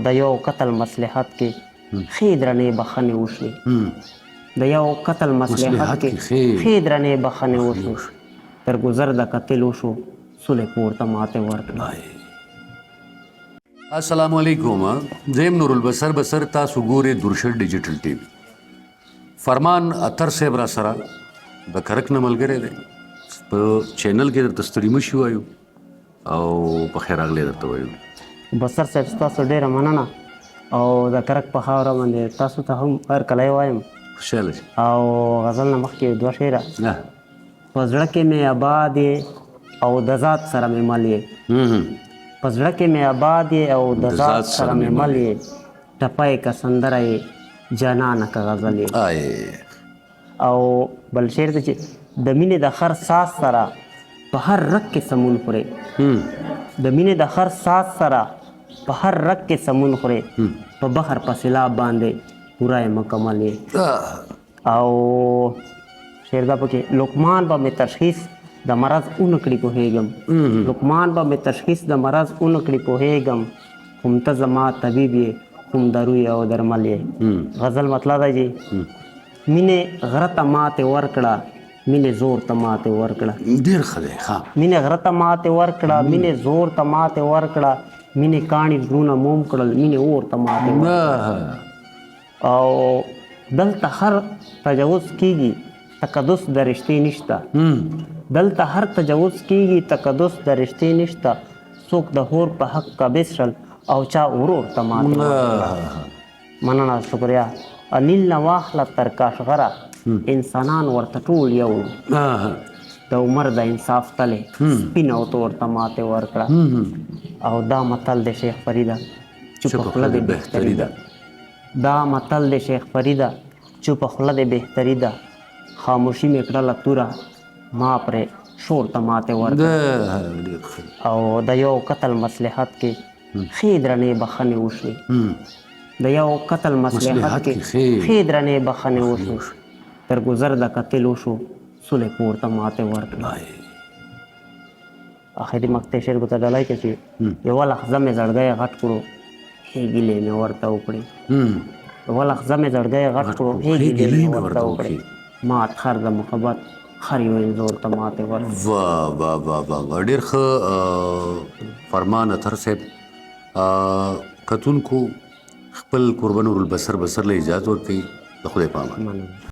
د یو قتل مصلحت کې ښې درنې بخښنې وشي د یو قتل مصلحت کې ښې درنې بخښنې وشي تر ګذر د قتل وشو سولې پورته ماتې ورکړه. السلام علیکم. زیم نور البصر بصر تاسو ګورئ درشل ډیجیټل ټي وي. فرمان اطهر صاحب را سره د کرک نه ملګری دی په چینل کې درته ستړي مشي وایو او په خیر راغلی درته وایو. بصر صاحب ستاسو ډېره مننه او د کرک په خاوره باندې تاسو ته هم هر کله وایم خوشحاله شي. او غزل نه مخکې دوه شعره په زړه کې مې آباد یې او د ذات سره مې مل یې په زړه کې مې آباد یې او د ذات سره مې مل یې ټپی که سندره یې جانانه که غزل یې. او بل شعر دی چې د مینې د هر ساز سره په هر رګ کې سمون خورې د مینې د هر ساز سره په هر رګ کې سمون خورې په بحر په سیلاب باندې پوره یې مکمل یې. او شعر دا پکې لقمان به مې تشخیص د مرض اونکړي پوهېږم لقمان به مې تشخیص د مرض اونکړي پوهېږم خو ته زما طبیب یې کوم دارو یې او درمل یې. غزل مطلب دی چې مینې غره ته ماتې ورکړه مینې زور ته ماتې ورکړه ډېر ښه دی. مینې غره ته ماتې ورکړه مینې زور ته ماتې ورکړه مینې کاڼي زړونه موم کړل مینې اور ته ماتې ورکړه. او دلته هر تجاوز کیږي تقدس د رشتې نشته دلته هر تجاوز کیږي تقدس د رشتې نشته څوک د هور په حق قابض شل او چا ورور ته ماتې ورکړه. مننه شکریا. انیل نه واخله تر کاشغره انسانان ورته ټول یو د عمر د انصاف تلې سپین او تور ته ماتې ورکړه. او دا متل د شیخ فریده چوپ خوله دې بهتري ده دا متل د شیخ فریده چوپ خوله دې بهتري ده خاموشي مې کړله توره ما پرې شور ته ماتې ورکړه. او د یو قتل مصلحت کې ښې درنې بخښنې وشي د یو قتل مصلحت کې ښې درنې بخښنې وشي تر ګذر د قتل وشو سولې پورته ماتې ورکړه. آخري مقطع شعر ته ډالۍ کې چې یوه لحظه مې زړګی غټ کړو ښې ګیلې مې ورته وکړې یوه لحظه مې زړګی غټ کړو ښې ګیلې مې ورته وکړې مات خر د محبت خر یو انځور ته ماتې ورکړه. واه واه واه واه ډېر ښه فرمان اطهر صاحب. کتونکو خپل قربان نور البصر بصر له اجازه ورکوي. د خدای په امان.